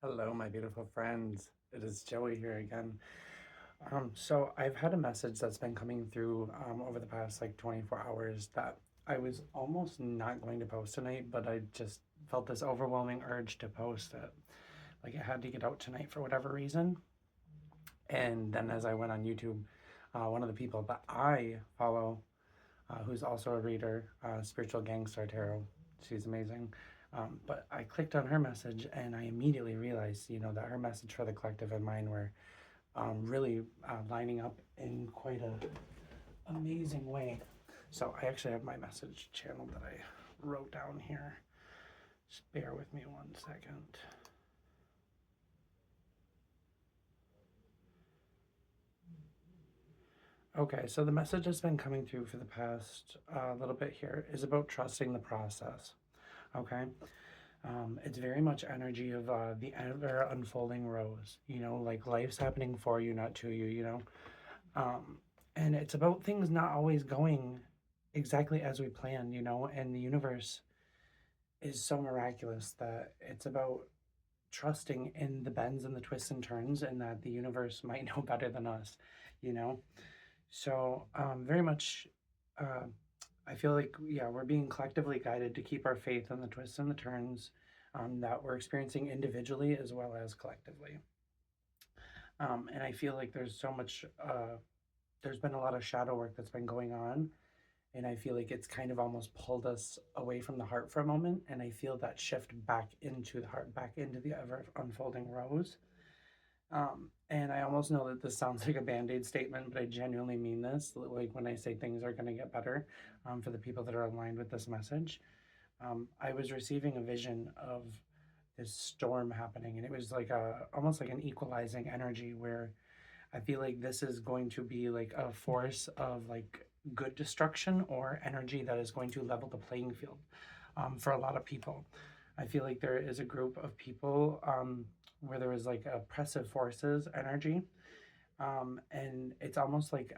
Hello, my beautiful friends. It is Joey here again. So I've had a message that's been coming through over the past like 24 hours that I was almost not going to post tonight, but I just felt this overwhelming urge to post it. Like it had to get out tonight for whatever reason. And then as I went on YouTube, one of the people that I follow, who's also a reader, Spiritual Gangstar Tarot, she's amazing. But I clicked on her message and I immediately realized, that her message for the collective and mine were really lining up in quite a amazing way. So I actually have my message channel that I wrote down here. Just bear with me 1 second. Okay, so the message that's been coming through for the past little bit here is about trusting the process. Okay, it's very much energy of the ever unfolding rose. Like life's happening for you, not to you. Um, and it's about things not always going exactly as we plan. And the universe is so miraculous that it's about trusting in the bends and the twists and turns, and that the universe might know better than us. You know, so very much. Uh, I feel like, yeah, we're being collectively guided to keep our faith in the twists and the turns that we're experiencing individually as well as collectively. And I feel like there's been a lot of shadow work that's been going on. And I feel like it's kind of almost pulled us away from the heart for a moment. And I feel that shift back into the heart, back into the ever unfolding rose. And I almost know that this sounds like a band aid statement, but I genuinely mean this. Like when I say things are going to get better for the people that are aligned with this message. I was receiving a vision of this storm happening, and it was like almost like an equalizing energy where I feel like this is going to be like a force of like good destruction or energy that is going to level the playing field for a lot of people. I feel like there is a group of people where there is like oppressive forces energy, and it's almost like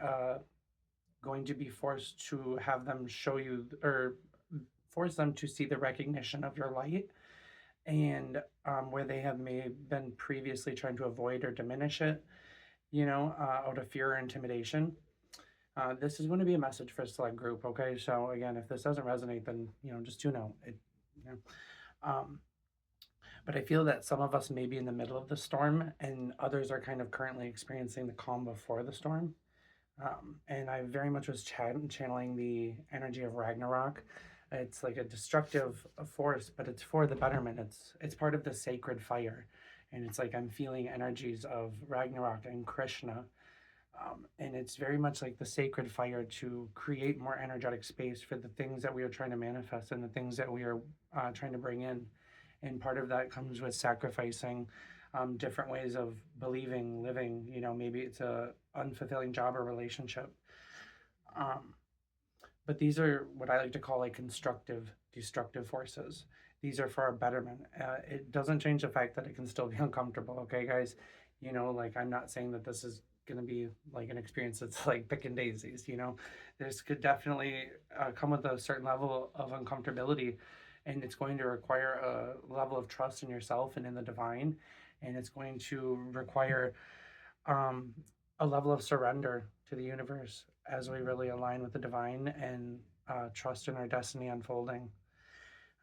going to be forced to have them show you or force them to see the recognition of your light, and where they have may been previously trying to avoid or diminish it, out of fear or intimidation. This is going to be a message for a select group. Okay, so again, if this doesn't resonate, then just tune out. You know, um, but I feel that some of us may be in the middle of the storm, and others are kind of currently experiencing the calm before the storm. And I very much was channeling the energy of Ragnarok. It's like a destructive force, but it's for the betterment. It's part of the sacred fire, and it's like I'm feeling energies of Ragnarok and Krishna, and it's very much like the sacred fire to create more energetic space for the things that we are trying to manifest and the things that we are trying to bring in. And part of that comes with sacrificing different ways of believing, living. Maybe it's a unfulfilling job or relationship. Um, but these are what I like to call like constructive, destructive forces. These are for our betterment. It doesn't change the fact that it can still be uncomfortable. Okay, guys. Like I'm not saying that this is going to be like an experience that's like picking daisies. This could definitely come with a certain level of uncomfortability, and it's going to require a level of trust in yourself and in the divine, and it's going to require um, a level of surrender to the universe as we really align with the divine and trust in our destiny unfolding.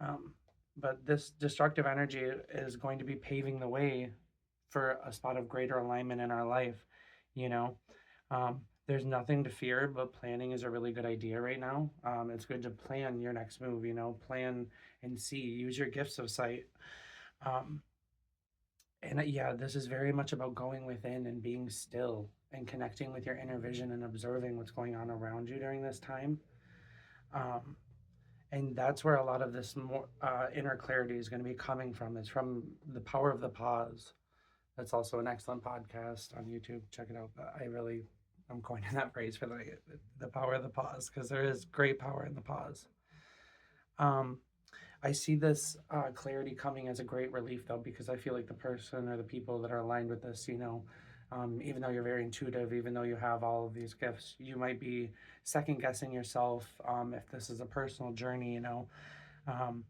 Um, but this destructive energy is going to be paving the way for a spot of greater alignment in our life. You know, there's nothing to fear, but planning is a really good idea right now. It's good to plan your next move, plan and see, use your gifts of sight. Um, and yeah, this is very much about going within and being still and connecting with your inner vision and observing what's going on around you during this time. Um, and that's where a lot of this more inner clarity is going to be coming from. It's from the power of the pause. That's also an excellent podcast on YouTube. Check it out. But I'm coining that phrase for the power of the pause, because there is great power in the pause. Um, I see this clarity coming as a great relief, though, because I feel like the person or the people that are aligned with this, even though you're very intuitive, even though you have all of these gifts, you might be second guessing yourself if this is a personal journey. Um,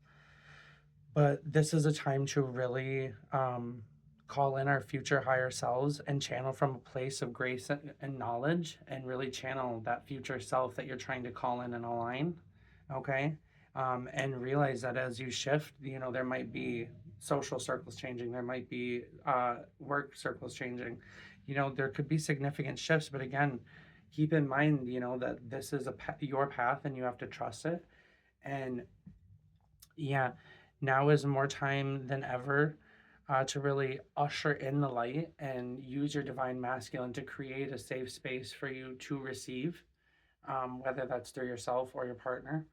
but this is a time to really call in our future higher selves and channel from a place of grace and knowledge, and really channel that future self that you're trying to call in and align. Okay. And realize that as you shift, there might be social circles changing, there might be work circles changing, there could be significant shifts, but again, keep in mind, that this is your path and you have to trust it. And yeah, now is more time than ever to really usher in the light and use your divine masculine to create a safe space for you to receive, whether that's through yourself or your partner.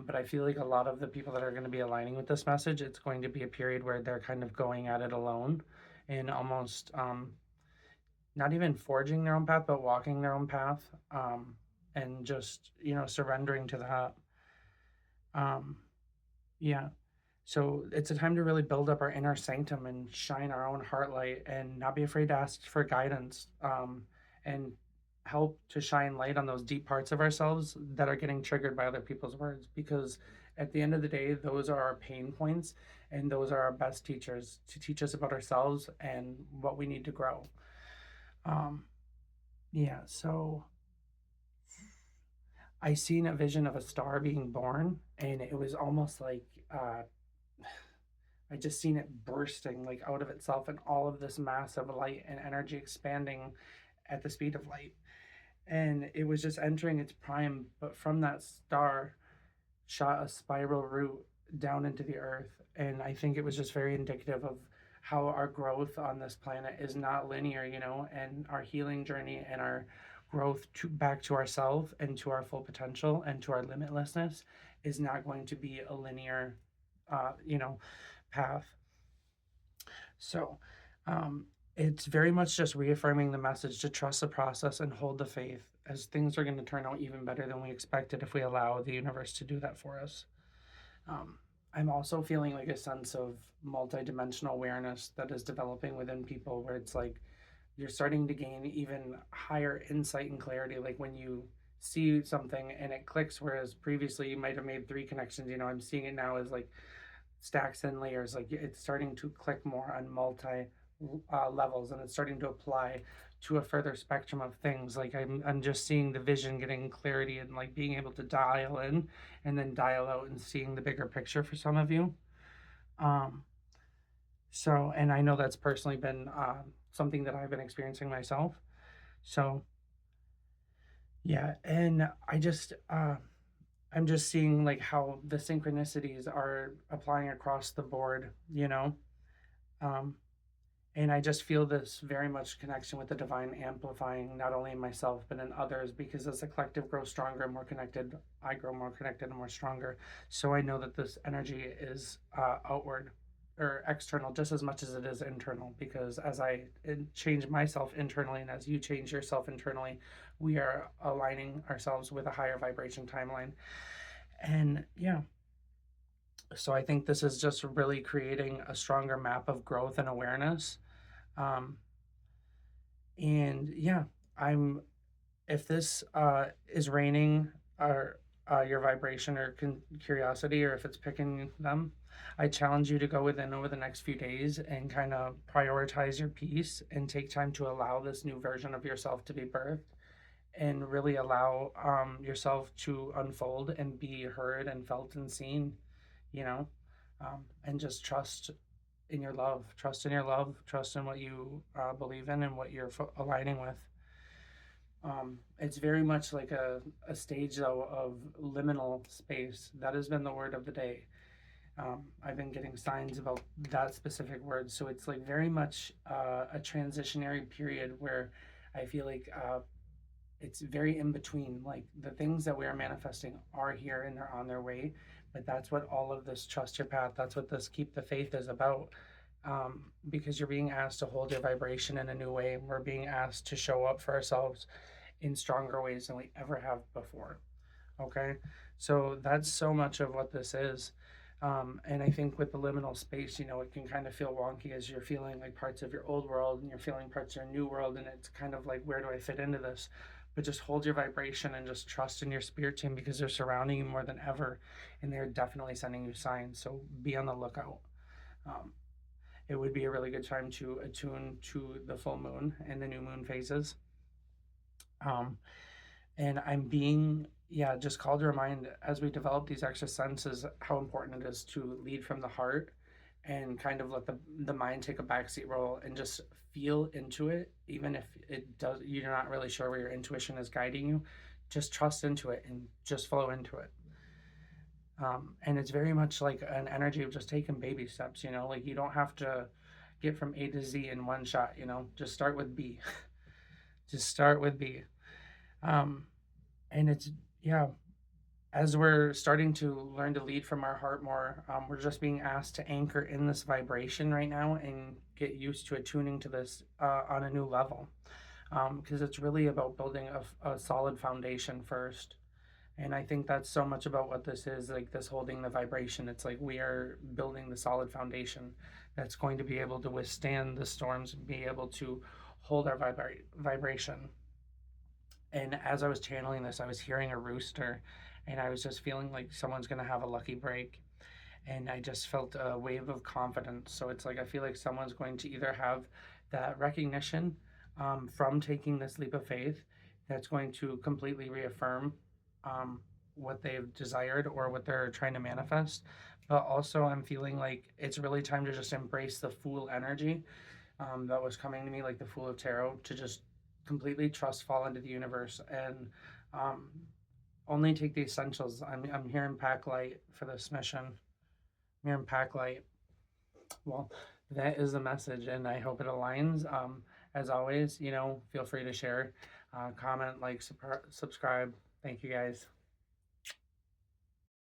But I feel like a lot of the people that are going to be aligning with this message, it's going to be a period where they're kind of going at it alone and almost not even forging their own path, but walking their own path, and just, surrendering to that. Um, yeah. So it's a time to really build up our inner sanctum and shine our own heart light and not be afraid to ask for guidance, and help to shine light on those deep parts of ourselves that are getting triggered by other people's words. Because at the end of the day, those are our pain points and those are our best teachers to teach us about ourselves and what we need to grow. Um, yeah, so I seen a vision of a star being born, and it was almost like I just seen it bursting like out of itself, and all of this massive light and energy expanding at the speed of light. And it was just entering its prime, but from that star shot a spiral route down into the earth. And I think it was just very indicative of how our growth on this planet is not linear, and our healing journey and our growth back to ourselves and to our full potential and to our limitlessness is not going to be a linear, path. So, it's very much just reaffirming the message to trust the process and hold the faith, as things are going to turn out even better than we expected if we allow the universe to do that for us. I'm also feeling like a sense of multidimensional awareness that is developing within people, where it's like you're starting to gain even higher insight and clarity. Like when you see something and it clicks, whereas previously you might have made three connections, I'm seeing it now as like stacks and layers. Like it's starting to click more on multi levels, and it's starting to apply to a further spectrum of things. Like I'm just seeing the vision getting clarity and like being able to dial in and then dial out and seeing the bigger picture for some of you. So, and I know that's personally been something that I've been experiencing myself. So yeah, and I'm just seeing like how the synchronicities are applying across the board, um, and I just feel this very much connection with the divine amplifying not only in myself but in others, because as the collective grows stronger and more connected, I grow more connected and more stronger. So I know that this energy is outward or external just as much as it is internal, because as I change myself internally and as you change yourself internally, we are aligning ourselves with a higher vibration timeline. And yeah, so I think this is just really creating a stronger map of growth and awareness. Um, and yeah, I'm if this is raining or your vibration or curiosity, or if it's picking them, I challenge you to go within over the next few days and kind of prioritize your peace and take time to allow this new version of yourself to be birthed, and really allow yourself to unfold and be heard and felt and seen, and just trust in your love, trust in what you believe in and what you're aligning with. It's very much like a stage, though, of liminal space. That has been the word of the day. I've been getting signs about that specific word. So it's like very much a transitionary period where I feel like it's very in between. Like the things that we are manifesting are here and they're on their way. But that's what all of this trust your path, that's what this keep the faith is about. Because you're being asked to hold your vibration in a new way. We're being asked to show up for ourselves in stronger ways than we ever have before. Okay, so that's so much of what this is. And I think with the liminal space, it can kind of feel wonky as you're feeling like parts of your old world and you're feeling parts of your new world, and it's kind of like, where do I fit into this? But just hold your vibration and just trust in your spirit team, because they're surrounding you more than ever, and they're definitely sending you signs. So be on the lookout. Um, it would be a really good time to attune to the full moon and the new moon phases. Um, and I'm being, yeah, just called to remind as we develop these extra senses how important it is to lead from the heart and kind of let the mind take a backseat role and just feel into it, even if it does, you're not really sure where your intuition is guiding you. Just trust into it and just flow into it. And it's very much like an energy of just taking baby steps, you know, like you don't have to get from A to Z in one shot, you know, just start with B. Just start with B. Um, and it's, yeah, as we're starting to learn to lead from our heart more, we're just being asked to anchor in this vibration right now and get used to attuning to this on a new level. Because it's really about building a solid foundation first. And I think that's so much about what this is, like this holding the vibration. It's like we are building the solid foundation that's going to be able to withstand the storms, be able to hold our vibration. And as I was channeling this, I was hearing a rooster, and I was just feeling like someone's going to have a lucky break. And I just felt a wave of confidence. So it's like I feel like someone's going to either have that recognition from taking this leap of faith that's going to completely reaffirm what they've desired or what they're trying to manifest. But also, I'm feeling like it's really time to just embrace the fool energy that was coming to me, like the Fool of Tarot, to just completely trust, fall into the universe, and um, only take the essentials. I'm here in pack light for this mission. I'm here in pack light. Well, that is the message, and I hope it aligns. As always, you know, feel free to share, comment, like, subscribe. Thank you guys.